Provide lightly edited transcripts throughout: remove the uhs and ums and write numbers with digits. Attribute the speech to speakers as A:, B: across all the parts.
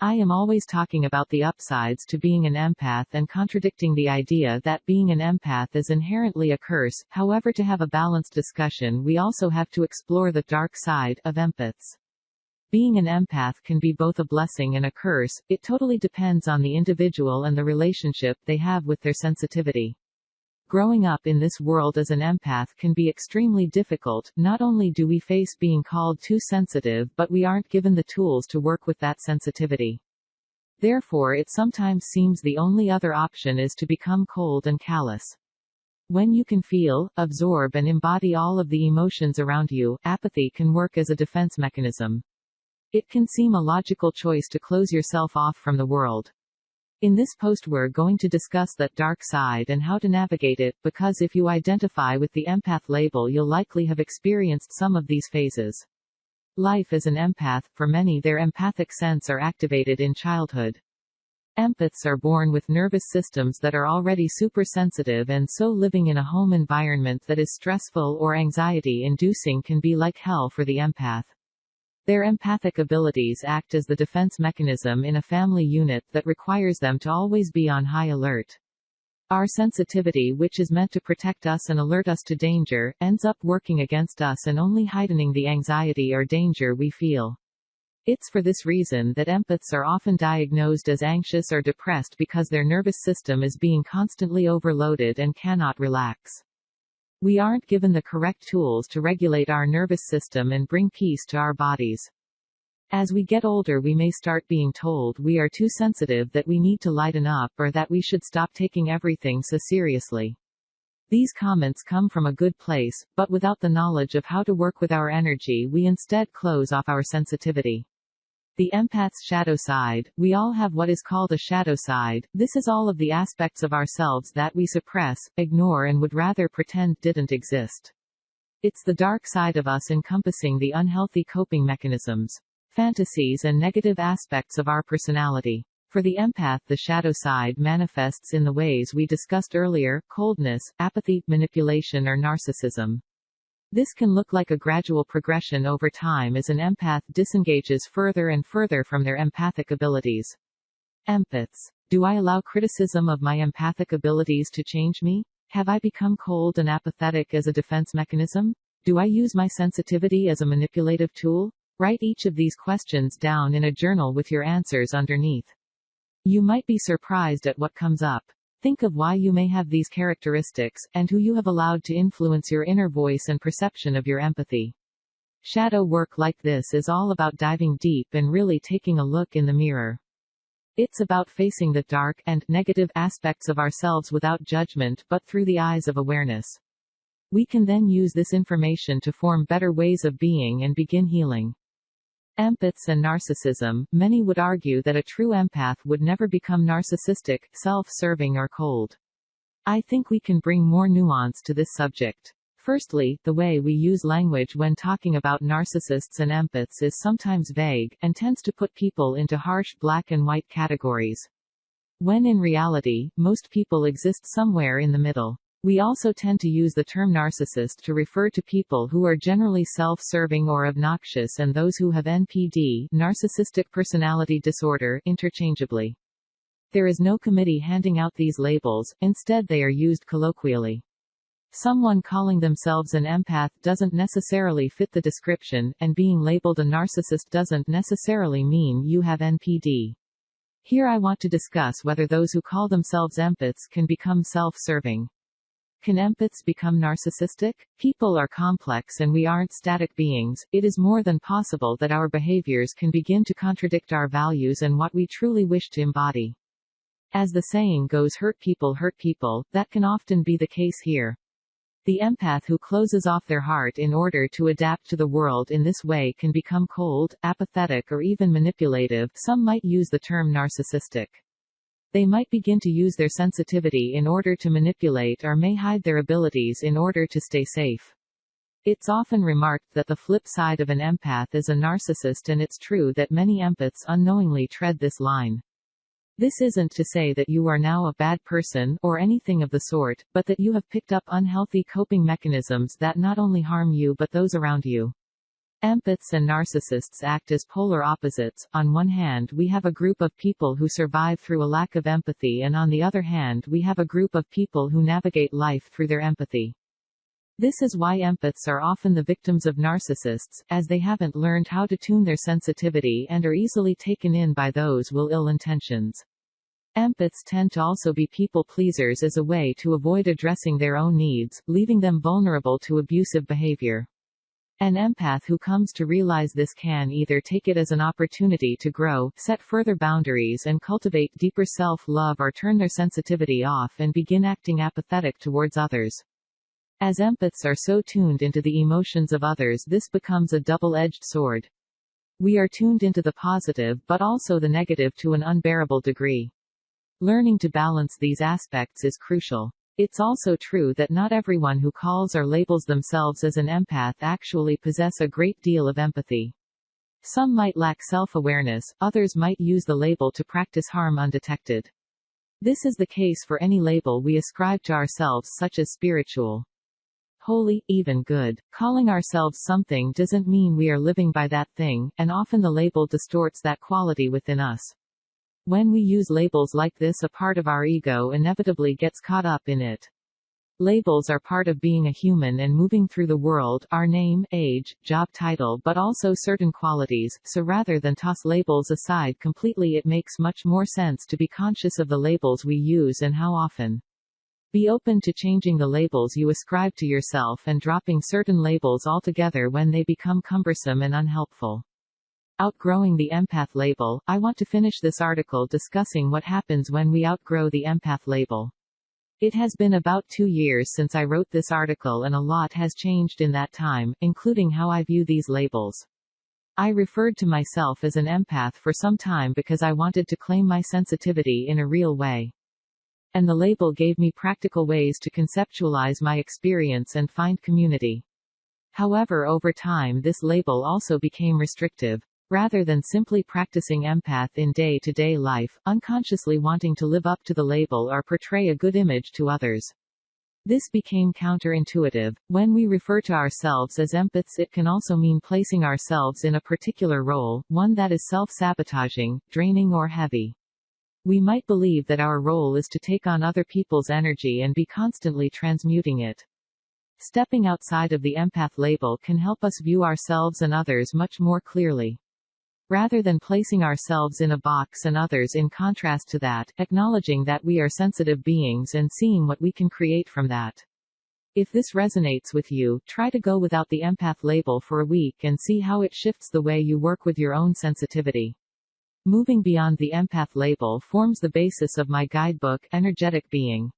A: I am always talking about the upsides to being an empath and contradicting the idea that being an empath is inherently a curse. However, to have a balanced discussion, we also have to explore the dark side of empaths. Being an empath can be both a blessing and a curse. It totally depends on the individual and the relationship they have with their sensitivity. Growing up in this world as an empath can be extremely difficult. Not only do we face being called too sensitive, but we aren't given the tools to work with that sensitivity. Therefore, it sometimes seems the only other option is to become cold and callous. When you can feel, absorb and embody all of the emotions around you, apathy can work as a defense mechanism. It can seem a logical choice to close yourself off from the world. In this post we're going to discuss that dark side and how to navigate it, because if you identify with the empath label you'll likely have experienced some of these phases. Life as an empath, for many their empathic sense are activated in childhood. Empaths are born with nervous systems that are already super sensitive, and so living in a home environment that is stressful or anxiety-inducing can be like hell for the empath. Their empathic abilities act as the defense mechanism in a family unit that requires them to always be on high alert. Our sensitivity, which is meant to protect us and alert us to danger, ends up working against us and only heightening the anxiety or danger we feel. It's for this reason that empaths are often diagnosed as anxious or depressed, because their nervous system is being constantly overloaded and cannot relax. We aren't given the correct tools to regulate our nervous system and bring peace to our bodies. As we get older, we may start being told we are too sensitive, that we need to lighten up, or that we should stop taking everything so seriously. These comments come from a good place, but without the knowledge of how to work with our energy, we instead close off our sensitivity. The empath's shadow side. We all have what is called a shadow side. This is all of the aspects of ourselves that we suppress, ignore and would rather pretend didn't exist. It's the dark side of us, encompassing the unhealthy coping mechanisms, fantasies and negative aspects of our personality. For the empath, the shadow side manifests in the ways we discussed earlier: coldness, apathy, manipulation or narcissism. This can look like a gradual progression over time as an empath disengages further and further from their empathic abilities. Empaths. Do I allow criticism of my empathic abilities to change me? Have I become cold and apathetic as a defense mechanism? Do I use my sensitivity as a manipulative tool? Write each of these questions down in a journal with your answers underneath. You might be surprised at what comes up. Think of why you may have these characteristics, and who you have allowed to influence your inner voice and perception of your empathy. Shadow work like this is all about diving deep and really taking a look in the mirror. It's about facing the dark and negative aspects of ourselves without judgment, but through the eyes of awareness. We can then use this information to form better ways of being and begin healing. Empaths and narcissism. Many would argue that a true empath would never become narcissistic, self-serving or cold. I think we can bring more nuance to this subject. Firstly, the way we use language when talking about narcissists and empaths is sometimes vague, and tends to put people into harsh black and white categories, when in reality, most people exist somewhere in the middle. We also tend to use the term narcissist to refer to people who are generally self-serving or obnoxious, and those who have NPD, narcissistic personality disorder, interchangeably. There is no committee handing out these labels, instead they are used colloquially. Someone calling themselves an empath doesn't necessarily fit the description, and being labeled a narcissist doesn't necessarily mean you have NPD. Here I want to discuss whether those who call themselves empaths can become self-serving. Can empaths become narcissistic? People are complex and we aren't static beings. It is more than possible that our behaviors can begin to contradict our values and what we truly wish to embody. As the saying goes, hurt people, that can often be the case here. The empath who closes off their heart in order to adapt to the world in this way can become cold, apathetic or even manipulative. Some might use the term narcissistic. They might begin to use their sensitivity in order to manipulate, or may hide their abilities in order to stay safe. It's often remarked that the flip side of an empath is a narcissist, and it's true that many empaths unknowingly tread this line. This isn't to say that you are now a bad person, or anything of the sort, but that you have picked up unhealthy coping mechanisms that not only harm you but those around you. Empaths and narcissists act as polar opposites. On one hand, we have a group of people who survive through a lack of empathy, and on the other hand, we have a group of people who navigate life through their empathy. This is why empaths are often the victims of narcissists, as they haven't learned how to tune their sensitivity and are easily taken in by those with ill intentions. Empaths tend to also be people pleasers as a way to avoid addressing their own needs, leaving them vulnerable to abusive behavior. An empath who comes to realize this can either take it as an opportunity to grow, set further boundaries and cultivate deeper self-love, or turn their sensitivity off and begin acting apathetic towards others. As empaths are so tuned into the emotions of others, this becomes a double-edged sword. We are tuned into the positive but also the negative to an unbearable degree. Learning to balance these aspects is crucial. It's also true that not everyone who calls or labels themselves as an empath actually possess a great deal of empathy. Some might lack self-awareness, others might use the label to practice harm undetected. This is the case for any label we ascribe to ourselves, such as spiritual, holy, even good. Calling ourselves something doesn't mean we are living by that thing, and often the label distorts that quality within us. When we use labels like this, a part of our ego inevitably gets caught up in it. Labels are part of being a human and moving through the world, our name, age, job title, but also certain qualities, so rather than toss labels aside completely, it makes much more sense to be conscious of the labels we use and how often. Be open to changing the labels you ascribe to yourself and dropping certain labels altogether when they become cumbersome and unhelpful. Outgrowing the empath label. I want to finish this article discussing what happens when we outgrow the empath label. It has been about 2 years since I wrote this article, and a lot has changed in that time, including how I view these labels. I referred to myself as an empath for some time because I wanted to claim my sensitivity in a real way. And the label gave me practical ways to conceptualize my experience and find community. However, over time this label also became restrictive. Rather than simply practicing empath in day-to-day life, unconsciously wanting to live up to the label or portray a good image to others. This became counterintuitive. When we refer to ourselves as empaths, it can also mean placing ourselves in a particular role, one that is self-sabotaging, draining or heavy. We might believe that our role is to take on other people's energy and be constantly transmuting it. Stepping outside of the empath label can help us view ourselves and others much more clearly. Rather than placing ourselves in a box and others in contrast to that, acknowledging that we are sensitive beings and seeing what we can create from that. If this resonates with you, try to go without the empath label for a week and see how it shifts the way you work with your own sensitivity. Moving beyond the empath label forms the basis of my guidebook, Energetic Being.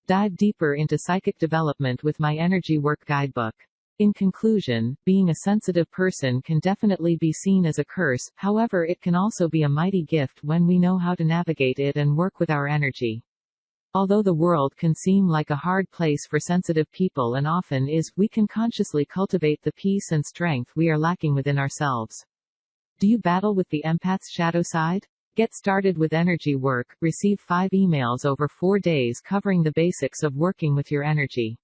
A: Dive deeper into psychic development with my Energy Work Guidebook. In conclusion, being a sensitive person can definitely be seen as a curse, however it can also be a mighty gift when we know how to navigate it and work with our energy. Although the world can seem like a hard place for sensitive people and often is, we can consciously cultivate the peace and strength we are lacking within ourselves. Do you battle with the empath's shadow side? Get started with energy work. Receive 5 emails over 4 days covering the basics of working with your energy.